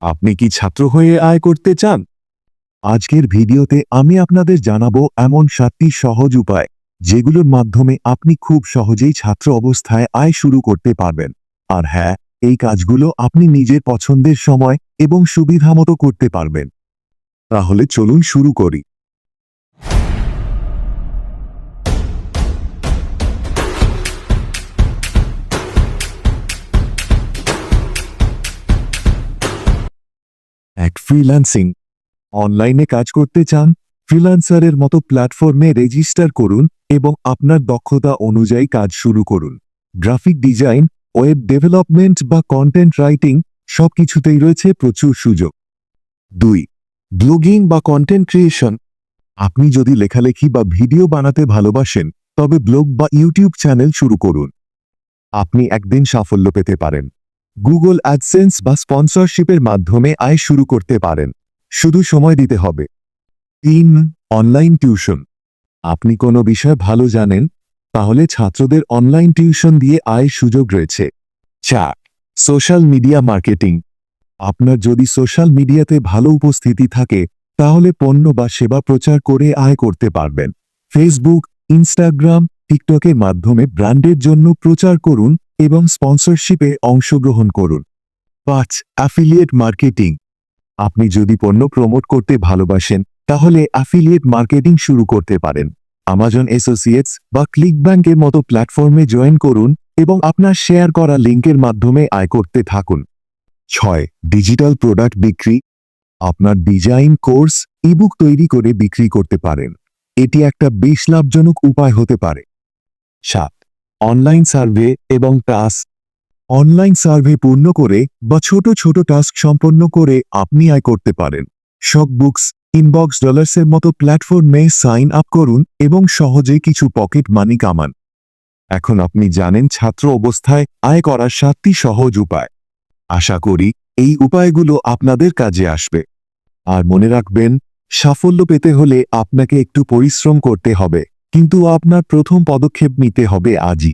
আপনি কি ছাত্র হয়ে আয় করতে চান? আজকের ভিডিওতে আমি আপনাদের জানাবো এমন 7টি সহজ উপায় যেগুলোর মাধ্যমে আপনি খুব সহজেই ছাত্র অবস্থায় আয় শুরু করতে পারবেন। আর হ্যাঁ, এই কাজগুলো আপনি নিজের পছন্দের সময় এবং সুবিধামতো করতে পারবেন। তাহলে চলুন শুরু করি। ফ্রিল্যান্সিং। অনলাইনে কাজ করতে চান? ফ্রিল্যান্সারের মতো প্ল্যাটফর্মে রেজিস্টার করুন এবং আপনার দক্ষতা অনুযায়ী কাজ শুরু করুন। গ্রাফিক ডিজাইন, ওয়েব ডেভেলপমেন্ট বা কন্টেন্ট রাইটিং সবকিছুতেই রয়েছে প্রচুর সুযোগ। 2. ব্লগিং বা কন্টেন্ট ক্রিয়েশন। আপনি যদি লেখালেখি বা ভিডিও বানাতে ভালোবাসেন, তবে ব্লগ বা ইউটিউব চ্যানেল শুরু করুন। আপনি একদিন সাফল্য পেতে পারেন। গুগল অ্যাডসেন্স বা স্পন্সরশিপের মাধ্যমে আয় শুরু করতে পারেন, শুধু সময় দিতে হবে। 3. Online tuition. আপনি কোনো বিষয় ভালো জানেন, তাহলে ছাত্রদের অনলাইন টিউশন দিয়ে আয়ের সুযোগ রয়েছে। 4. Social media marketing. আপনার যদি সোশ্যাল মিডিয়াতে ভালো উপস্থিতি থাকে, তাহলে পণ্য বা সেবা প্রচার করে আয় করতে পারবেন। ফেসবুক, ইনস্টাগ্রাম, টিকটকের মাধ্যমে ব্র্যান্ডের জন্য প্রচার করুন এবং স্পন্সরশিপে অংশগ্রহণ করুন। 5. Affiliate marketing. আপনি যদি পণ্য প্রমোট করতে ভালোবাসেন, তাহলে অ্যাফিলিয়েট মার্কেটিং শুরু করতে পারেন। আমাজন অ্যাসোসিয়েটস বা ক্লিকব্যাংকের মতো প্ল্যাটফর্মে জয়েন করুন এবং আপনার শেয়ার করা লিঙ্কের মাধ্যমে আয় করতে থাকুন। 6. ডিজিটাল প্রোডাক্ট বিক্রি। আপনার ডিজাইন, কোর্স, ইবুক তৈরি করে বিক্রি করতে পারেন। এটি একটা বেশ লাভজনক উপায় হতে পারে। 7. অনলাইন সার্ভে এবং টাস্ক। অনলাইন সার্ভে পূর্ণ করে বা ছোট ছোট টাস্ক সম্পন্ন করে আপনি আয় করতে পারেন। শকবুকস, ইনবক্স ডলার্সের মতো প্ল্যাটফর্মে সাইন আপ করুন এবং সহজে কিছু পকেট মানি কামান। এখন আপনি জানেন ছাত্র অবস্থায় আয় করার 7টি সহজ উপায়। আশা করি এই উপায়গুলো আপনাদের কাজে আসবে। আর মনে রাখবেন, সাফল্য পেতে হলে আপনাকে একটু পরিশ্রম করতে হবে, কিন্তু আপনার প্রথম পদক্ষেপ নিতে হবে আজই।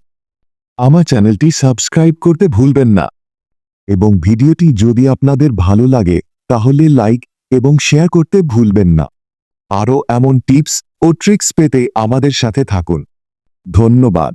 আমার চ্যানেলটি সাবস্ক্রাইব করতে ভুলবেন না এবং ভিডিওটি যদি আপনাদের ভালো লাগে, তাহলে লাইক এবং শেয়ার করতে ভুলবেন না। আরও এমন টিপস ও ট্রিক্স পেতে আমাদের সাথে থাকুন। ধন্যবাদ।